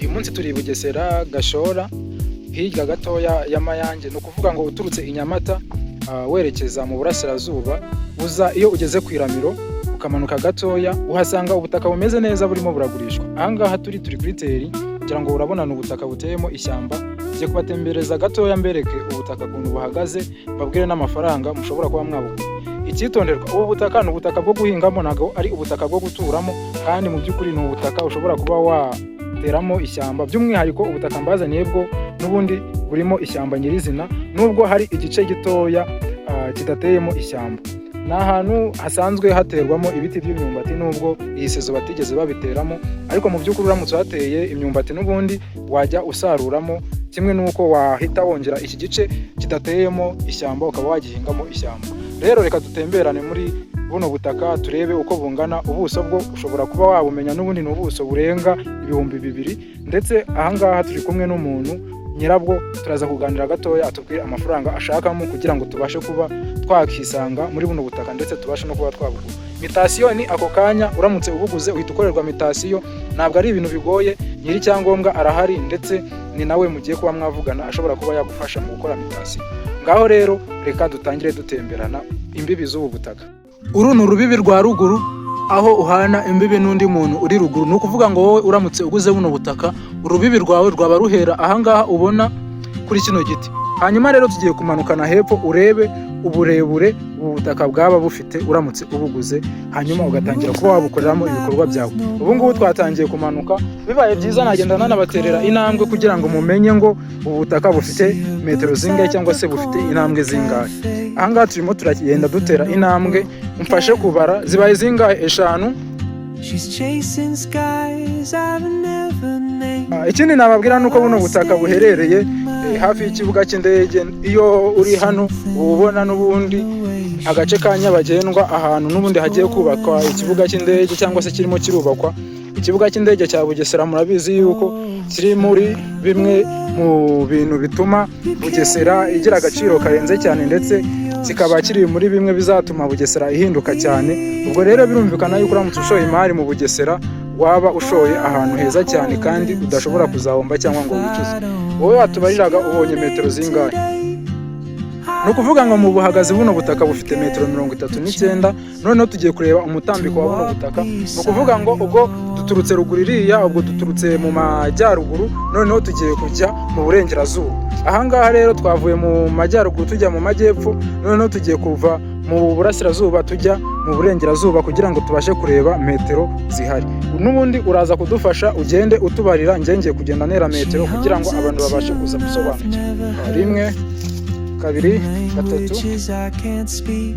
uyu munsi turi Bugesera Gashora hirya gatoya y'Amayange, no kuvuga ngo uturutse i Nyamata werekeza mu burasirazuba uza iyo ugeze ku Iramiro ukamanuka gatoya uhasanga ubutaka bumeze neza burimo buragurishwa. Ahangaha turi kuri teri kugira ngo urabonana ubutaka buteyemo ishyamba, ngiye kubatembereza gatoya mbereke ubutaka kuntu buhagaze, babwire n'amafaranga mushobora kuba mwabugura. Icyitonderwa, ubu butaka ni ubutaka bwo guhingamo, ntabwo ari ubutaka bwo guturamo, kandi mu by'ukuri ni ubutaka ushobora kuba wateramo ishyamba. By'umwihariko ubutaka mbazaniye bwo n'ubundi burimo ishyamba nyirizina, nubwo hari igice gitoya kidateyemo ishyamba. Ni ahantu hasanzwe haterwamo ibiti by'imyumbati, nubwo iyi sezo batigeze babiteramo, ariko mu by'ukuri uramutse hateye imyumbati n'ubundi wajya usaruramo, kimwe n'uko wahita wongera iki gice kidateyemo ishyamba ukaba wagihingamo ishyamba. Rero reka dutemberane muri buno butaka turebe uko bungana. Ubuso bwo ushobora kuba wabumenya, n'ubundi ni ubuso burenga 2,000, ndetse ahangaha turi kumwe n'umuntu nyirabwo. Turaza kuganira gatoya atubwire amafaranga ashakamo kugira ngo tubashe kuba twakisanga muri buno butaka, ndetse tubashe no kuba twabugura. Mitasiyo ni ako kanya, uramutse ubuguze uhita ukorerwa mitasiyo, ntabwo ari ibintu bigoye. Nyiri cyangombwa arahari, ndetse ni nawe mugiye kuba mwavugana, ashobora kuba yagufasha mu gukora mitasiyo. Ngaho rero reka dutangire dutemberana imbibi z'ubu butaka. Uru ni urubibi rwa ruguru, aho uhana imbibi n'undi muntu uri ruguru. Ni ukuvuga ngo wowe uramutse uguze buno butaka, urubibi rwawe rwaba ruhera ahangaha ubona kuri kino giti. Hanyuma rero tugiye kumanukana hepfo urebe uburebure ubu butaka bwaba bufite uramutse ubuguze, hanyuma ugatangira kuba wabukoreramo ibikorwa byawe. Ubu ngubu twatangiye kumanuka, bibaye byiza nagenda nanabaterera intambwe kugira ngo mumenye ngo ubu butaka bufite metero zingahe cyangwa se bufite intambwe zingahe. Ahangaha turimo turagenda dutera intambwe, mfashe kubara zibaye zingahe, 5. Ikindi nababwira nuko buno butaka buherereye hafi y'ikibuga cy'indege. Iyo uri hano ubona n'ubundi agace ka Nyabagendwa, ahantu n'ubundi hagiye kubakwa ikibuga cy'indege cyangwa se kirimo kirubakwa. Ikibuga cy'indege cya Bugesera murabizi yuko kiri muri bimwe mu bintu bituma Bugesera igira agaciro karenze cyane, ndetse kikaba kiri muri bimwe bizatuma Bugesera ihinduka cyane. Ubwo rero birumvikana yuko uramutse ushoye imari mu Bugesera waba ushoye ahantu heza cyane kandi udashobora kuzahomba cyangwa ngo wicuze. Wowe watubariraga ubonye metero zingahe? No kuvuga ngo mu buhagazi buno butaka bufite metero 39. Noneho tugiye kureba umutambiko wa buno butaka. No kuvuga ngo ubwo duturutse ruguru iriya, ubwo duturutse mu majyaruguru, noneho tugiye kujya mu burengerazuba. Ahangaha rero twavuye mu majyaruguru tujya mu majyepfo, noneho tugiye kuva mu burasirazuba tujya mu burengerazuba kugira ngo tubashe kureba metero zihari. N'ubundi uraza kudufasha ugende utubarira, ngiye kugenda nera metero kugira ngo abantu babashe kuza gusobanukirwa. 1, 2, 3.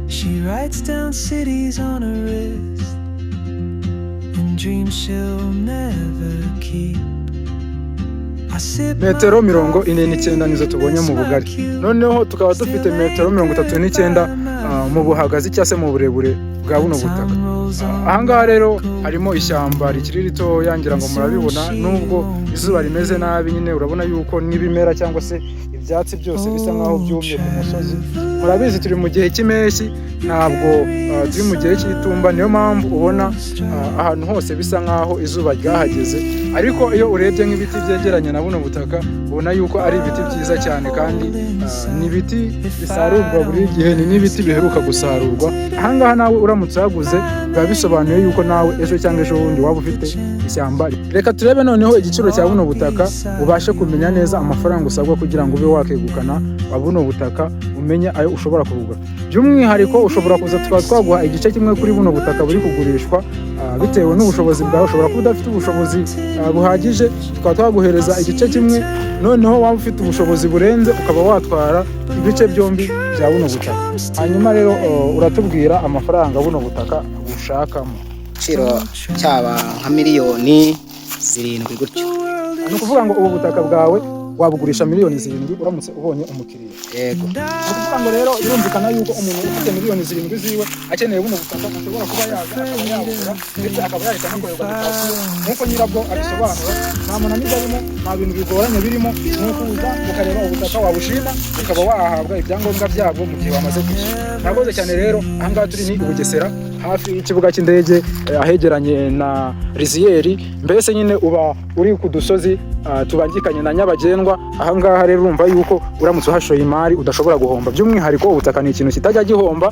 She writes down cities on her wrist and dreams she'll never keep. Metero 49 nizo tubonye mu bugari. Noneho tukaba dufite metero 39 mu buhagazi cyangwa se mu burebure bwa buno butaka. Ahangaha rero harimo ishyamba rikiri rito, yangira ngo murabibona, nubwo izuba rimeze nabi nyine urabona yuko n'ibimera cyangwa se ibyatsi byose bisa nkaho byumye ku musozi. Murabizi turi mu gihe cy'impeshyi, ntabwo turi mu gihe cy'itumba, niyo mpamvu ubona ahantu hose bisa nkaho izuba ryahageze. Ariko iyo urebye nk'ibiti byegeranye na buno butaka ubona yuko ari ibiti byiza cyane, kandi ni ibiti bisarurwa buri gihe, ni n'ibiti biheruka gusarurwa. Ahangaha nawe uramutse haguze biba bisobanuye yuko nawe ejo cyangwa ejo bundi waba ufite ishyamba. Reka turebe noneho igiciro cya buno butaka, ubashe kumenya neza amafaranga usabwa kugira ngo ube wakegukana buno butaka, umenye ayo ushobora kugura. By'umwihariko ushobora kuza tukaba twaguha igice kimwe kuri buno butaka buri kugurishwa, bitewe n'ubushobozi bwawe. Ushobora kuba udafite ubushobozi buhagije, tukaba twaguhereza igice kimwe, noneho waba ufite ubushobozi burenze ukaba watwara ibice byombi bya buno butaka. Hanyuma rero uratubwira amafaranga buno butaka ushakamo. Igiciro cyaba nka miliyoni 7 gutyo. Ni ukuvuga ngo ubu butaka bwawe wabugurisha miliyoni 7 uramutse ubonye umukiriya. Yego. Ni ukuvuga ngo rero birumvikana yuko umuntu ufite miliyoni 7 ziwe akeneye buno butaka ashobora kuba yaza akayabura, ndetse akaba yahita anakorerwa mitasiyo nk'uko nyirabwo abisobanura. Nta munaniza arimo, nta bintu bigoranye birimo, ni ukuza ukareba ubutaka wabushima ukaba wahabwa ibyangombwa byabwo mu gihe wamaze kwishyura. Murakoze cyane rero, ahangaha turi ni Bugesera hafi y'ikibuga cy'indege ahegeranye na Rizieri, mbese nyine uba uri ku dusozi tubangikanye na nyabagendwa. Ahangaha rero urumva yuko uramutse uhashoye imari udashobora guhomba. By'umwihariko ubutaka ni ikintu kitajya gihomba,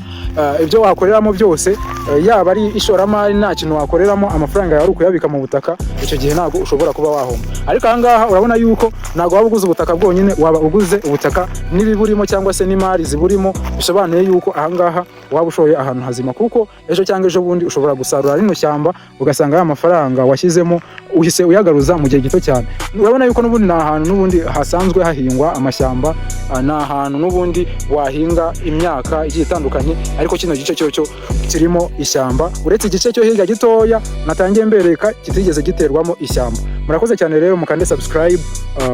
ibyo wakoreramo byose yaba ari ishoramari nta kintu wakoreramo amafaranga yawe ukuyabika mu butaka, icyo gihe ntabwo ushobora kuba wahomba. Ariko ahangaha urabona yuko ntabwo waba uguze ubutaka bwonyine, waba uguze ubutaka n'ibiburimo cyangwa se n'imari ziburimo. Bisobanuye yuko ahangaha waba ushoye ahantu hazima, kuko ejo cyangwa ejo bundi ushobora gusarura rino shyamba ugasanga ya mafaranga washyizemo uhise uyagaruza mu gihe gito cyane. Urabona yuko n'ubundi ni ahantu n'ubundi hasanzwe hahingwa amashyamba, ni ahantu n'ubundi wahinga imyaka igiye itandukanye, ariko kino gice cyo kirimo ishyamba, uretse igice cyo hirya gitoya natangiye mbereka kitigeze giterwamo ishyamba. Murakoze cyane rero, mukande subscribe,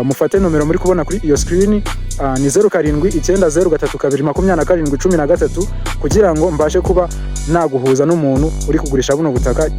mufate nomero muri kubona kuri iyo screen, ni 0790322713 kugira ngo mbashe kuba naguhuza n'umuntu uri kugurisha buno butaka.